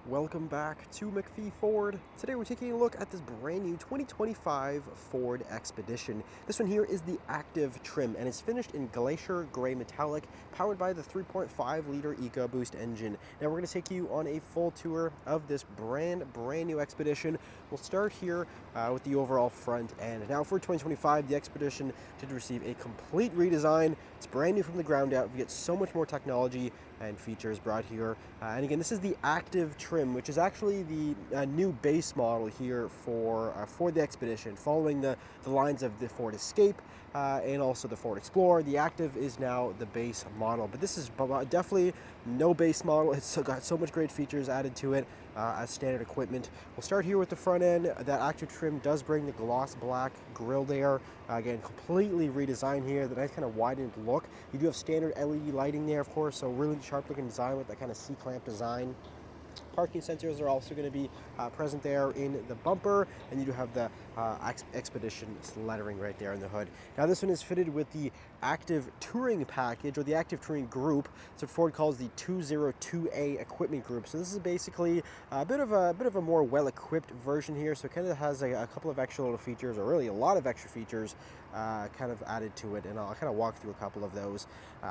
Welcome back to McPhee Ford. Today we're taking a look at this brand new 2025 Ford Expedition. This one here is the Active trim and it's finished in Glacier Gray Metallic, powered by the 3.5 liter EcoBoost engine. Now we're going to take you on a full tour of this brand new Expedition. We'll start here with the overall front end. Now for 2025, the Expedition did receive a complete redesign. It's brand new from the ground up. We get so much more technology and features brought here. And again, this is the Active trim, which is actually the new base model here for the Expedition, following the lines of the Ford Escape and also the Ford Explorer. The Active is now the base model, but this is definitely no base model. It's got so much great features added to it as standard equipment. We'll start here with the front end. That Active trim does bring the gloss black grille there. Again, completely redesigned here. The nice kind of widened look. You do have standard LED lighting there, of course, so really sharp looking design with that kind of C-clamp design. Parking sensors are also going to be present there in the bumper, and you do have the Expedition lettering right there in the hood. Now this one is fitted with the Active Touring package, or the Active Touring group. It's what Ford calls the 202A equipment group. So this is basically a bit of a more well-equipped version here. So it kind of has a couple of extra little features, or really a lot of extra features kind of added to it, and I'll kind of walk through a couple of those.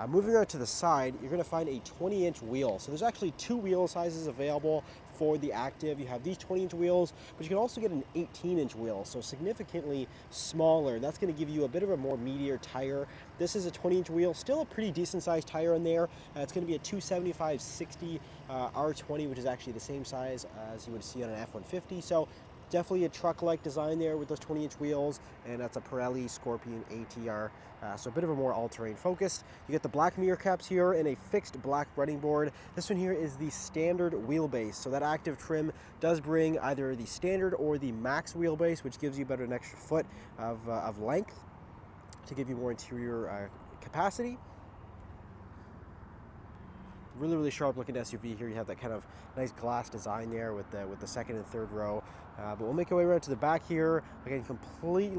Moving on to the side, you're going to find a 20-inch wheel. So there's actually two wheel sizes available for the Active. You have these 20-inch wheels, but you can also get an 18-inch wheel, so significantly smaller. That's going to give you a bit of a more meatier tire. This is a 20-inch wheel, still a pretty decent sized tire in there. It's going to be a 275/60 R20, which is actually the same size as you would see on an F-150. So definitely a truck-like design there with those 20-inch wheels, and that's a Pirelli Scorpion ATR, so a bit of a more all-terrain focused. You get the black mirror caps here and a fixed black running board. This one here is the standard wheelbase, so that Active trim does bring either the standard or the max wheelbase, which gives you about an extra foot of length to give you more interior capacity. Really sharp looking SUV here. You have that kind of nice glass design there with the second and third row. But we'll make our way around to the back here. Again, completely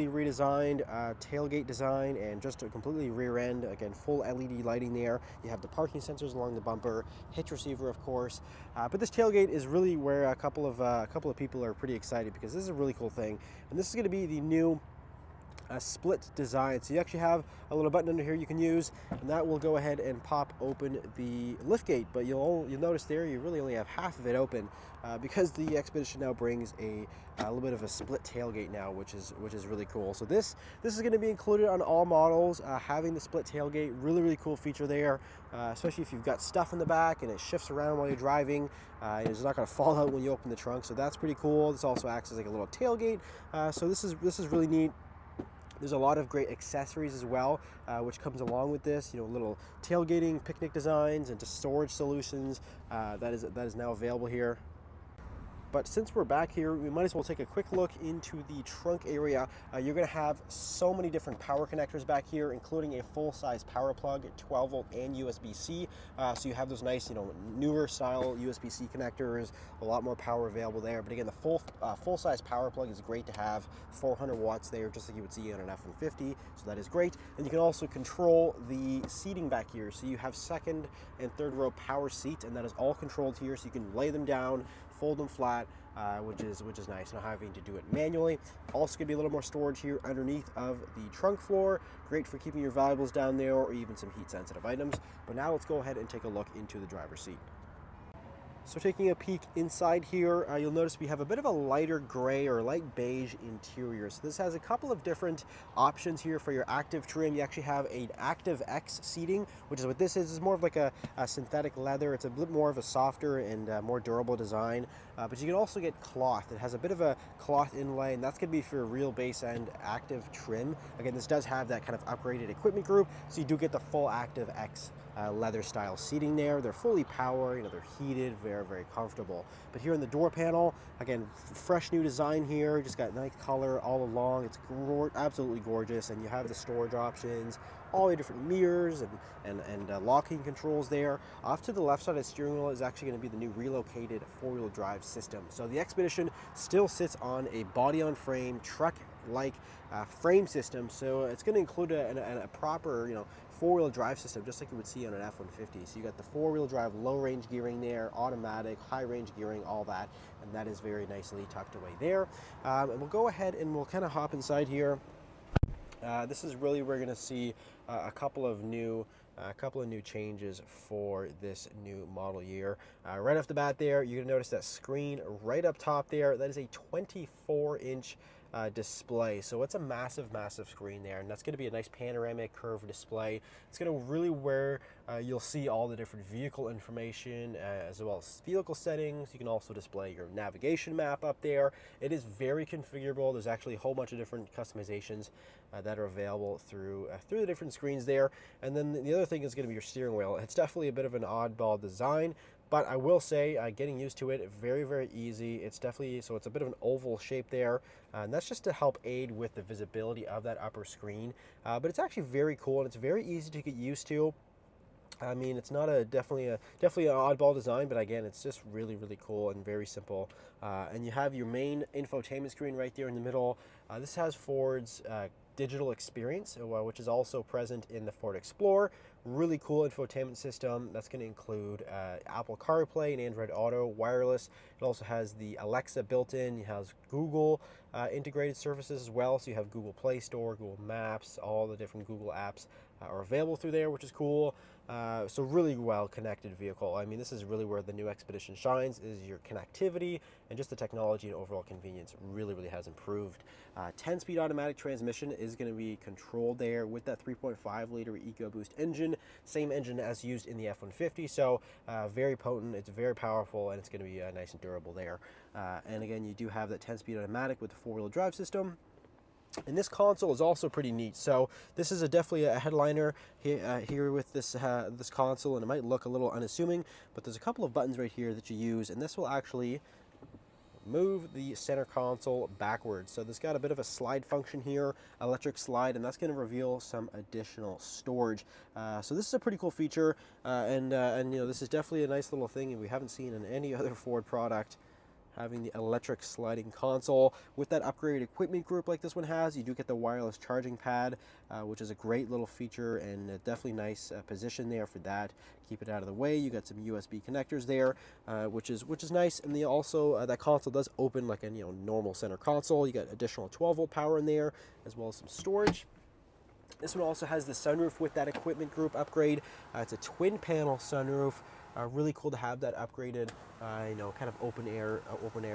redesigned tailgate design, and just a completely rear end. Again, full LED lighting there. You have the parking sensors along the bumper, hitch receiver, of course. But this tailgate is really where a couple of people are pretty excited, because this is a really cool thing, and this is going to be the new split design. So you actually have a little button under here you can use, and that will go ahead and pop open the liftgate. But you'll notice there you really only have half of it open because the Expedition now brings a little bit of a split tailgate now, which is really cool. So this is going to be included on all models. Having the split tailgate, really cool feature there, especially if you've got stuff in the back and it shifts around while you're driving. It's not going to fall out when you open the trunk, so that's pretty cool. This also acts as like a little tailgate, so this is really neat. There's a lot of great accessories as well, which comes along with this. You know, little tailgating, picnic designs, and just storage solutions that is now available here. But since we're back here, we might as well take a quick look into the trunk area. You're going to have so many different power connectors back here, including a full-size power plug, 12 volt and USB-C. So you have those nice, newer style USB-C connectors, a lot more power available there. But again, the full-size power plug is great to have, 400 watts there, just like you would see on an F-150. So that is great. And you can also control the seating back here. So you have second and third row power seats, and that is all controlled here. So you can lay them down, fold them flat, which is nice, not having to do it manually. Also going to be a little more storage here underneath of the trunk floor. Great for keeping your valuables down there, or even some heat sensitive items. But now let's go ahead and take a look into the driver's seat. So taking a peek inside here, you'll notice we have a bit of a lighter gray or light beige interior. So this has a couple of different options here for your Active trim. You actually have an Active X seating, which is what this is. It's more of like a synthetic leather. It's a bit more of a softer and more durable design. But you can also get cloth. It has a bit of a cloth inlay, and that's going to be for a real base end Active trim. Again, this does have that kind of upgraded equipment group, so you do get the full Active X leather style seating there. They're fully power, they're heated, very comfortable. But here in the door panel, again, fresh new design here. Just got nice color all along. It's absolutely gorgeous, and you have the storage options, all the different mirrors and locking controls there. Off to the left side of the steering wheel is actually going to be the new relocated four-wheel drive system. So the Expedition still sits on a body-on-frame truck like frame system. So it's going to include a proper, you know, four-wheel drive system, just like you would see on an F-150. So you got the four-wheel drive, low-range gearing there, automatic, high-range gearing, all that, and that is very nicely tucked away there. And we'll go ahead and we'll kind of hop inside here. This is really where we're going to see a couple of new changes for this new model year. Right off the bat there, you're going to notice that screen right up top there. That is a 24-inch display. So it's a massive screen there, and that's going to be a nice panoramic curved display. It's going to really where you'll see all the different vehicle information as well as vehicle settings. You can also display your navigation map up there. It is very configurable. There's actually a whole bunch of different customizations that are available through the different screens there. And then the other thing is going to be your steering wheel. It's definitely a bit of an oddball design, but I will say, getting used to it, very easy. It's definitely, so it's a bit of an oval shape there, and that's just to help aid with the visibility of that upper screen. But it's actually very cool, and it's very easy to get used to. I mean, it's not definitely an oddball design, but again, it's just really cool and very simple. And you have your main infotainment screen right there in the middle. This has Ford's digital experience, which is also present in the Ford Explorer. Really cool infotainment system. That's going to include Apple CarPlay and Android Auto wireless. It also has the Alexa built in. It has Google integrated services as well. So you have Google Play Store, Google Maps, all the different Google apps are available through there, which is cool. So really well connected vehicle. I mean, this is really where the new Expedition shines, is your connectivity, and just the technology and overall convenience really has improved. 10-speed automatic transmission is going to be controlled there with that 3.5 liter EcoBoost engine, same engine as used in the F-150. So very potent, it's very powerful, and it's going to be nice and durable there. And again, you do have that 10-speed automatic with the four-wheel drive system. And this console is also pretty neat. So this is definitely a headliner here with this console, and it might look a little unassuming, but there's a couple of buttons right here that you use, and this will actually move the center console backwards. So there's got a bit of a slide function here, electric slide, and that's going to reveal some additional storage. So this is a pretty cool feature, and you know, this is definitely a nice little thing, and we haven't seen in any other Ford product, having the electric sliding console. With that upgraded equipment group like this one has, you do get the wireless charging pad, which is a great little feature, and definitely nice position there for that. Keep it out of the way. You got some USB connectors there, which is nice. And also that console does open like a normal center console. You got additional 12-volt power in there, as well as some storage. This one also has the sunroof with that equipment group upgrade. It's a twin panel sunroof. Really cool to have that upgraded, kind of open air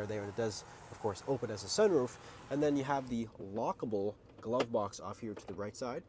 there, and it does, of course, open as a sunroof. And then you have the lockable glove box off here to the right side.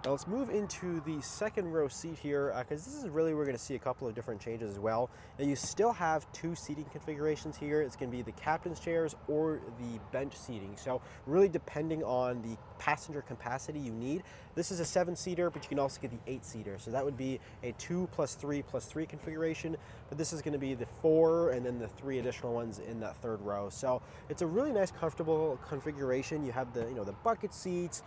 Now let's move into the second row seat here, because this is really where we're going to see a couple of different changes as well. Now you still have two seating configurations here. It's going to be the captain's chairs or the bench seating. So really depending on the passenger capacity you need. This is a 7-seater, but you can also get the 8-seater. So that would be a 2+3+3 configuration, but this is going to be the 4 and then the 3 additional ones in that third row. So it's a really nice, comfortable configuration. You have the the bucket seats,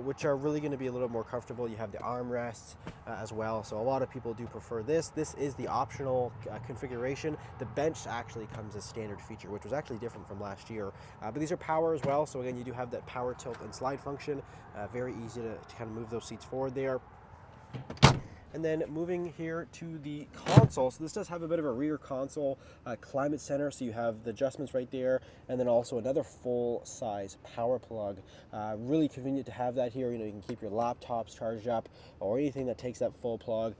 which are really going to be a little more comfortable. You have the armrests as well. So a lot of people do prefer this. This is the optional configuration. The bench actually comes as standard feature, which was actually different from last year. But these are power as well. So again, you do have that power tilt and slide function. Very easy to kind of move those seats forward there. And then moving here to the console, so this does have a bit of a rear console climate center, so you have the adjustments right there, and then also another full-size power plug. Really convenient to have that here. You can keep your laptops charged up or anything that takes that full plug.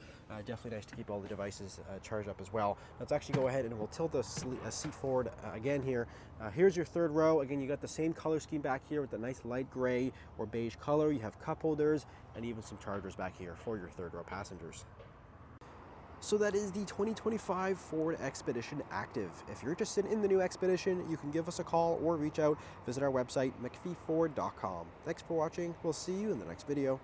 Definitely nice to keep all the devices charged up as well. Let's actually go ahead and we'll tilt the seat forward again here. Here's your third row. Again, you got the same color scheme back here with the nice light gray or beige color. You have cup holders and even some chargers back here for your third row passengers. So that is the 2025 Ford Expedition Active. If you're interested in the new Expedition, you can give us a call or reach out, visit our website, mcpheeford.com. Thanks for watching. We'll see you in the next video.